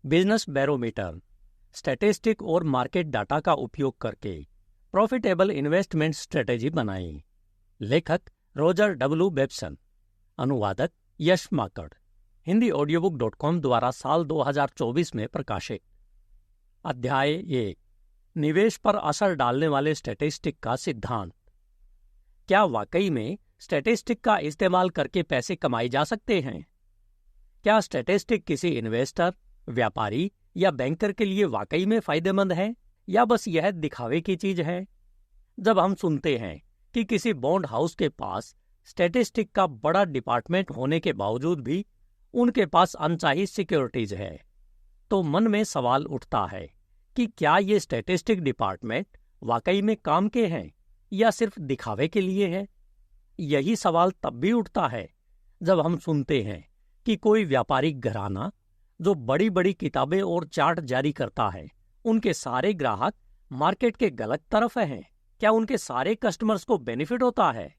Business barometer, statistic और market data का उपयोग करके प्रॉफिटेबल इन्वेस्टमेंट स्ट्रेटेजी बनाई। लेखक रॉजर डब्ल्यू बेब्सन, अनुवादक यश माकड़, hindiaudiobook.com द्वारा साल 2024 में प्रकाशित। अध्याय 1, निवेश पर असर डालने वाले स्टैटिस्टिक का सिद्धांत। क्या वाकई में स्टैटिस्टिक का इस्तेमाल करके पैसे कमाए जा सकते हैं? क्या स्टैटिस्टिक किसी इन्वेस्टर, व्यापारी या बैंकर के लिए वाकई में फायदेमंद है या बस यह दिखावे की चीज है? जब हम सुनते हैं कि किसी बॉन्ड हाउस के पास स्टैटिस्टिक का बड़ा डिपार्टमेंट होने के बावजूद भी उनके पास अनचाही सिक्योरिटीज है, तो मन में सवाल उठता है कि क्या ये स्टैटिस्टिक डिपार्टमेंट वाकई में काम के हैं या सिर्फ दिखावे के लिए है? यही सवाल तब भी उठता है जब हम सुनते हैं कि कोई व्यापारिक घराना जो बड़ी बड़ी किताबें और चार्ट जारी करता है, उनके सारे ग्राहक मार्केट के गलत तरफ हैं। क्या उनके सारे कस्टमर्स को बेनिफिट होता है?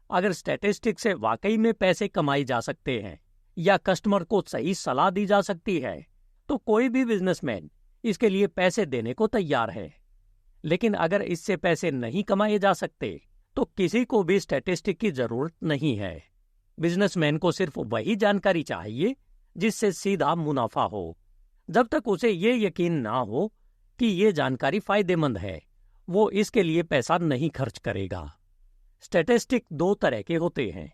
अगर स्टैटिस्टिक्स से वाकई में पैसे कमाए जा सकते हैं या कस्टमर को सही सलाह दी जा सकती है, तो कोई भी बिजनेसमैन इसके लिए पैसे देने को तैयार है। लेकिन अगर इससे पैसे नहीं कमाए जा सकते, तो किसी को भी स्टैटिस्टिक की जरूरत नहीं है। बिजनेसमैन को सिर्फ वही जानकारी चाहिए जिससे सीधा मुनाफा हो। जब तक उसे ये यकीन ना हो कि ये जानकारी फायदेमंद है, वो इसके लिए पैसा नहीं खर्च करेगा। स्टैटिस्टिक 2 तरह के होते हैं।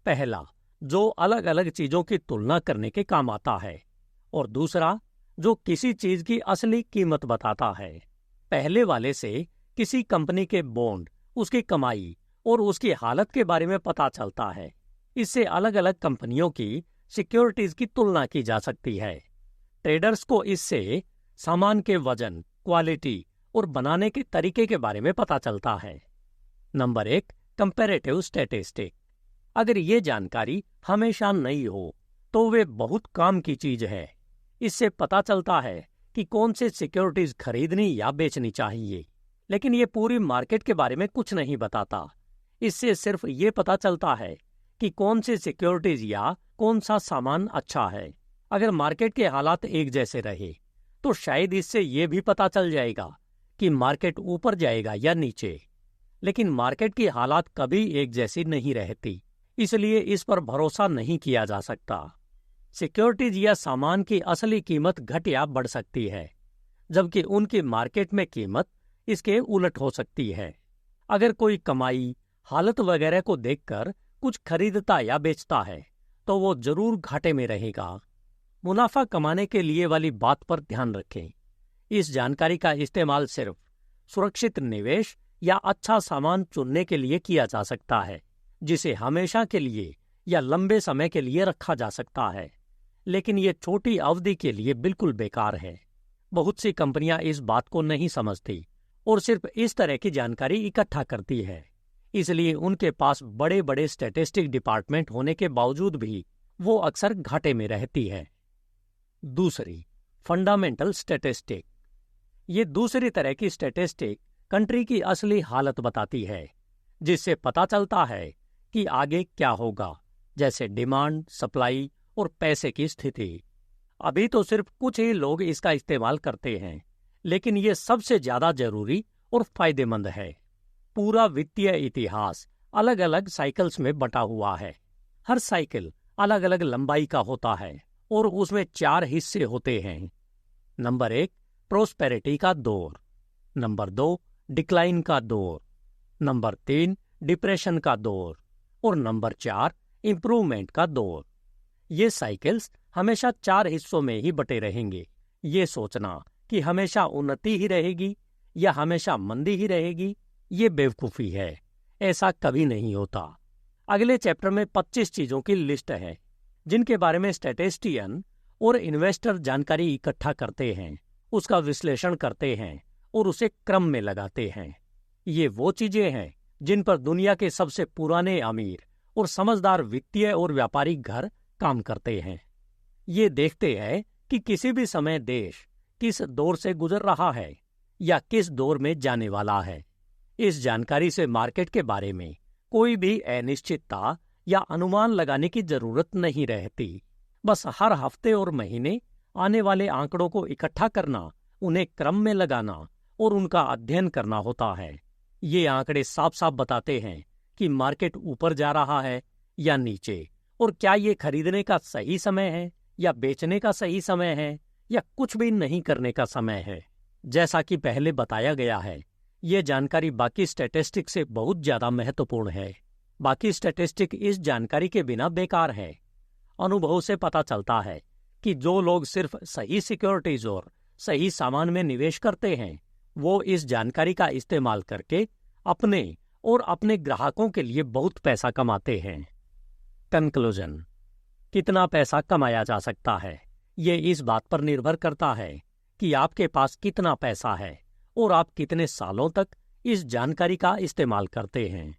पहला, जो अलग अलग चीजों की तुलना करने के काम आता है, और दूसरा, जो किसी चीज की असली कीमत बताता है। पहले वाले से किसी कंपनी के बॉन्ड, उसकी कमाई और उसकी हालत के बारे में पता चलता है। इससे अलग अलग कंपनियों की सिक्योरिटीज की तुलना की जा सकती है। ट्रेडर्स को इससे सामान के वजन, क्वालिटी और बनाने के तरीके के बारे में पता चलता है। Number 1, comparative statistic. अगर ये जानकारी हमेशा नई हो तो वे बहुत काम की चीज है। इससे पता चलता है कि कौन से सिक्योरिटीज खरीदनी या बेचनी चाहिए, लेकिन ये पूरी मार्केट के बारे में कुछ नहीं बताता। इससे सिर्फ ये पता चलता है कि कौन सी सिक्योरिटीज या कौन सा सामान अच्छा है। अगर मार्केट के हालात एक जैसे रहे तो शायद इससे ये भी पता चल जाएगा कि मार्केट ऊपर जाएगा या नीचे। लेकिन मार्केट की हालात कभी एक जैसी नहीं रहती, इसलिए इस पर भरोसा नहीं किया जा सकता। सिक्योरिटीज या सामान की असली कीमत घट या बढ़ सकती है, जबकि उनकी मार्केट में कीमत इसके उलट हो सकती है। अगर कोई कमाई, हालत वगैरह को देखकर कुछ खरीदता या बेचता है, तो वो जरूर घाटे में रहेगा। मुनाफा कमाने के लिए वाली बात पर ध्यान रखें। इस जानकारी का इस्तेमाल सिर्फ सुरक्षित निवेश या अच्छा सामान चुनने के लिए किया जा सकता है, जिसे हमेशा के लिए या लंबे समय के लिए रखा जा सकता है। लेकिन ये छोटी अवधि के लिए बिल्कुल बेकार है। बहुत सी कंपनियां इस बात को नहीं समझती और सिर्फ इस तरह की जानकारी इकट्ठा करती है। इसलिए उनके पास बड़े बड़े स्टैटिस्टिक डिपार्टमेंट होने के बावजूद भी वो अक्सर घाटे में रहती है। दूसरी, फंडामेंटल स्टैटिस्टिक। ये दूसरी तरह की स्टैटिस्टिक कंट्री की असली हालत बताती है, जिससे पता चलता है कि आगे क्या होगा, जैसे डिमांड, सप्लाई और पैसे की स्थिति। अभी तो सिर्फ कुछ ही लोग इसका इस्तेमाल करते हैं, लेकिन ये सबसे ज्यादा जरूरी और फायदेमंद है। पूरा वित्तीय इतिहास अलग अलग साइकिल्स में बटा हुआ है। हर साइकिल अलग अलग लंबाई का होता है और उसमें 4 हिस्से होते हैं। नंबर 1, प्रोस्पेरिटी का दौर। नंबर 2, डिक्लाइन का दौर। नंबर 3, डिप्रेशन का दौर। और नंबर 4, इंप्रूवमेंट का दौर। ये साइकिल्स हमेशा 4 हिस्सों में ही बटे रहेंगे। ये सोचना कि हमेशा उन्नति ही रहेगी या हमेशा मंदी ही रहेगी, ये बेवकूफ़ी है। ऐसा कभी नहीं होता। अगले चैप्टर में 25 चीज़ों की लिस्ट है जिनके बारे में स्टैटिस्टिशियन और इन्वेस्टर जानकारी इकट्ठा करते हैं, उसका विश्लेषण करते हैं और उसे क्रम में लगाते हैं। ये वो चीज़ें हैं जिन पर दुनिया के सबसे पुराने अमीर और समझदार वित्तीय और व्यापारिक घर काम करते हैं। ये देखते हैं कि किसी भी समय देश किस दौर से गुजर रहा है या किस दौर में जाने वाला है। इस जानकारी से मार्केट के बारे में कोई भी अनिश्चितता या अनुमान लगाने की जरूरत नहीं रहती। बस हर हफ्ते और महीने आने वाले आंकड़ों को इकट्ठा करना, उन्हें क्रम में लगाना और उनका अध्ययन करना होता है। ये आंकड़े साफ साफ बताते हैं कि मार्केट ऊपर जा रहा है या नीचे, और क्या ये खरीदने का सही समय है या बेचने का सही समय है या कुछ भी नहीं करने का समय है। जैसा कि पहले बताया गया है, ये जानकारी बाकी स्टैटिस्टिक से बहुत ज्यादा महत्वपूर्ण है। बाकी स्टैटिस्टिक इस जानकारी के बिना बेकार है। अनुभव से पता चलता है कि जो लोग सिर्फ सही सिक्योरिटीज और सही सामान में निवेश करते हैं, वो इस जानकारी का इस्तेमाल करके अपने और अपने ग्राहकों के लिए बहुत पैसा कमाते हैं। कंक्लूजन: कितना पैसा कमाया जा सकता है, ये इस बात पर निर्भर करता है कि आपके पास कितना पैसा है और आप कितने सालों तक इस जानकारी का इस्तेमाल करते हैं।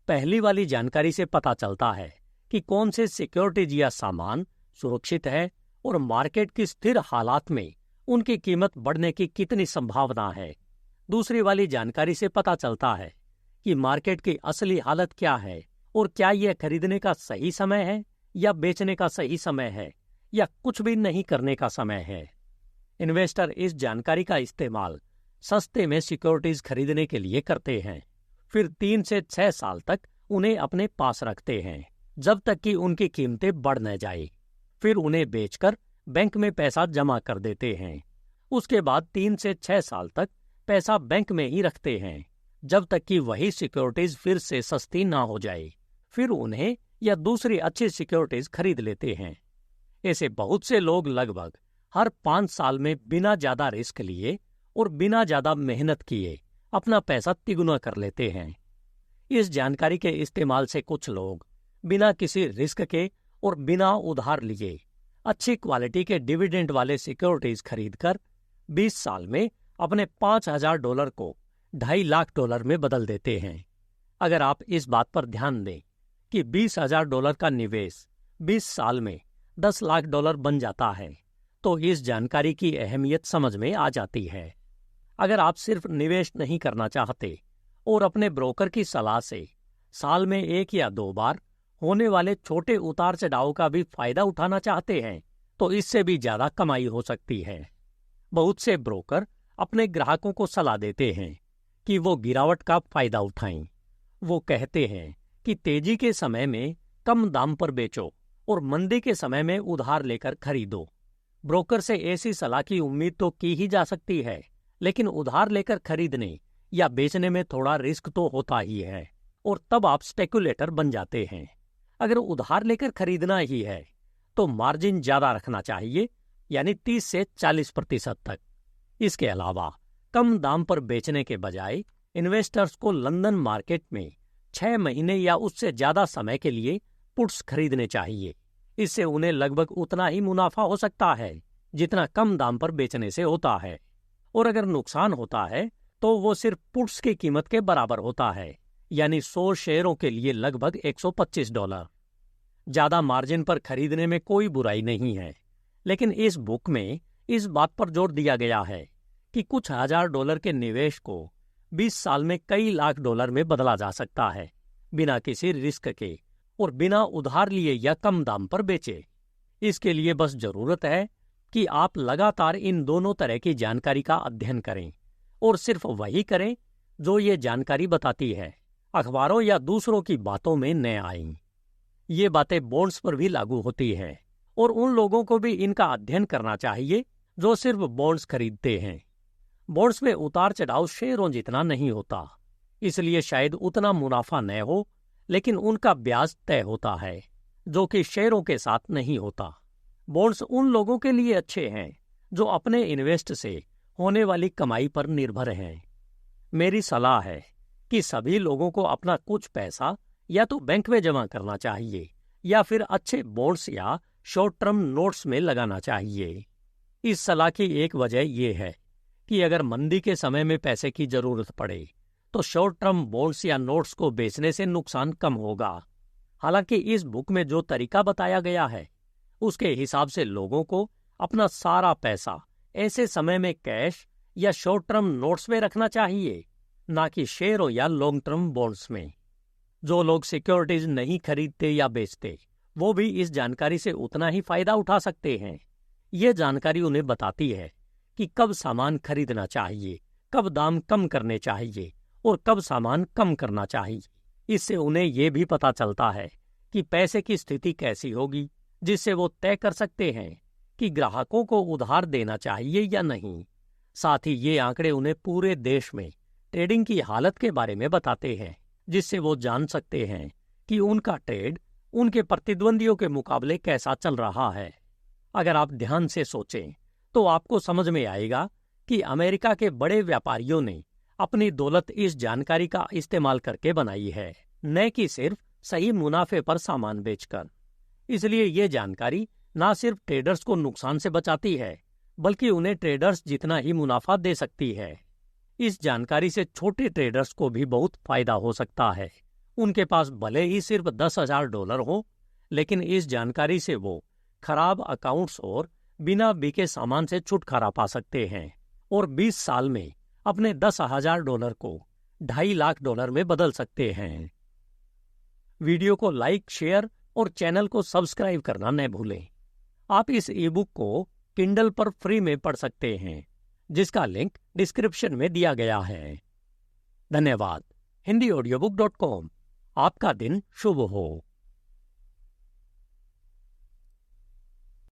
पहली वाली जानकारी से पता चलता है कि कौन से सिक्योरिटीज या सामान सुरक्षित है और मार्केट की स्थिर हालात में उनकी कीमत बढ़ने की कितनी संभावना है। दूसरी वाली जानकारी से पता चलता है कि मार्केट की असली हालत क्या है और क्या यह खरीदने का सही समय है या बेचने का सही समय है या कुछ भी नहीं करने का समय है। इन्वेस्टर इस जानकारी का इस्तेमाल सस्ते में सिक्योरिटीज खरीदने के लिए करते हैं, फिर 3 से 6 साल तक उन्हें अपने पास रखते हैं जब तक कि उनकी कीमतें बढ़ न जाए। फिर उन्हें बेचकर बैंक में पैसा जमा कर देते हैं। उसके बाद 3 से 6 साल तक पैसा बैंक में ही रखते हैं जब तक कि वही सिक्योरिटीज फिर से सस्ती ना हो जाए। फिर उन्हें या दूसरी अच्छी सिक्योरिटीज खरीद लेते हैं। ऐसे बहुत से लोग लगभग हर 5 साल में बिना ज्यादा रिस्क लिए और बिना ज्यादा मेहनत किए अपना पैसा तिगुना कर लेते हैं। इस जानकारी के इस्तेमाल से कुछ लोग बिना किसी रिस्क के और बिना उधार लिए अच्छी क्वालिटी के डिविडेंड वाले सिक्योरिटीज खरीदकर 20 साल में अपने $5,000 को $2.5 लाख में बदल देते हैं। अगर आप इस बात पर ध्यान दें कि $20,000 का निवेश 20 साल में $10 लाख बन जाता है, तो इस जानकारी की अहमियत समझ में आ जाती है। अगर आप सिर्फ निवेश नहीं करना चाहते और अपने ब्रोकर की सलाह से साल में 1 या 2 बार होने वाले छोटे उतार चढ़ाव का भी फायदा उठाना चाहते हैं, तो इससे भी ज्यादा कमाई हो सकती है। बहुत से ब्रोकर अपने ग्राहकों को सलाह देते हैं कि वो गिरावट का फायदा उठाएं। वो कहते हैं कि तेजी के समय में कम दाम पर बेचो और मंदी के समय में उधार लेकर खरीदो। ब्रोकर से ऐसी सलाह की उम्मीद तो की ही जा सकती है, लेकिन उधार लेकर खरीदने या बेचने में थोड़ा रिस्क तो होता ही है और तब आप स्पेकुलेटर बन जाते हैं। अगर उधार लेकर खरीदना ही है तो मार्जिन ज्यादा रखना चाहिए, यानी 30 से 40% तक। इसके अलावा कम दाम पर बेचने के बजाय इन्वेस्टर्स को लंदन मार्केट में 6 महीने या उससे ज्यादा समय के लिए पुट्स खरीदने चाहिए। इससे उन्हें लगभग उतना ही मुनाफा हो सकता है जितना कम दाम पर बेचने से होता है, और अगर नुकसान होता है तो वो सिर्फ पुट्स की कीमत के बराबर होता है, यानी 100 शेयरों के लिए लगभग $125। ज्यादा मार्जिन पर खरीदने में कोई बुराई नहीं है, लेकिन इस बुक में इस बात पर जोर दिया गया है कि कुछ $1,000 के निवेश को 20 साल में कई लाख डॉलर में बदला जा सकता है, बिना किसी रिस्क के और बिना उधार लिए या कम दाम पर बेचे। इसके लिए बस जरूरत है कि आप लगातार इन दोनों तरह की जानकारी का अध्ययन करें और सिर्फ वही करें जो ये जानकारी बताती है, अखबारों या दूसरों की बातों में न आएं। ये बातें बॉन्ड्स पर भी लागू होती हैं और उन लोगों को भी इनका अध्ययन करना चाहिए जो सिर्फ बॉन्ड्स खरीदते हैं। बॉन्ड्स में उतार चढ़ाव शेयरों जितना नहीं होता, इसलिए शायद उतना मुनाफा न हो, लेकिन उनका ब्याज तय होता है जो कि शेयरों के साथ नहीं होता। बॉन्ड्स उन लोगों के लिए अच्छे हैं जो अपने इन्वेस्ट से होने वाली कमाई पर निर्भर हैं। मेरी सलाह है कि सभी लोगों को अपना कुछ पैसा या तो बैंक में जमा करना चाहिए या फिर अच्छे बॉन्ड्स या शॉर्ट टर्म नोट्स में लगाना चाहिए। इस सलाह की एक वजह यह है कि अगर मंदी के समय में पैसे की जरूरत पड़े तो शॉर्ट टर्म बॉन्ड्स या नोट्स को बेचने से नुकसान कम होगा। हालांकि इस बुक में जो तरीका बताया गया है उसके हिसाब से लोगों को अपना सारा पैसा ऐसे समय में कैश या शॉर्ट टर्म नोट्स में रखना चाहिए, ना कि शेयरों या लॉन्ग टर्म बॉन्ड्स में। जो लोग सिक्योरिटीज नहीं खरीदते या बेचते, वो भी इस जानकारी से उतना ही फायदा उठा सकते हैं। ये जानकारी उन्हें बताती है कि कब सामान खरीदना चाहिए, कब दाम कम करने चाहिए और कब सामान कम करना चाहिए। इससे उन्हें ये भी पता चलता है कि पैसे की स्थिति कैसी होगी, जिससे वो तय कर सकते हैं कि ग्राहकों को उधार देना चाहिए या नहीं। साथ ही ये आंकड़े उन्हें पूरे देश में ट्रेडिंग की हालत के बारे में बताते हैं, जिससे वो जान सकते हैं कि उनका ट्रेड उनके प्रतिद्वंदियों के मुकाबले कैसा चल रहा है। अगर आप ध्यान से सोचें तो आपको समझ में आएगा कि अमेरिका के बड़े व्यापारियों ने अपनी दौलत इस जानकारी का इस्तेमाल करके बनाई है, न कि सिर्फ सही मुनाफे पर सामान बेचकर। इसलिए ये जानकारी न सिर्फ ट्रेडर्स को नुकसान से बचाती है, बल्कि उन्हें ट्रेडर्स जितना ही मुनाफा दे सकती है। इस जानकारी से छोटे ट्रेडर्स को भी बहुत फायदा हो सकता है। उनके पास भले ही सिर्फ $10,000 हो, लेकिन इस जानकारी से वो खराब अकाउंट्स और बिना बिके सामान से छुटकारा पा सकते हैं और 20 साल में अपने $10,000 को $2.5 लाख में बदल सकते हैं। वीडियो को लाइक, शेयर और चैनल को सब्सक्राइब करना न भूलें। आप इस ई-बुक को किंडल पर फ्री में पढ़ सकते हैं, जिसका लिंक डिस्क्रिप्शन में दिया गया है। धन्यवाद। HindiAudiobook.com। आपका दिन शुभ हो।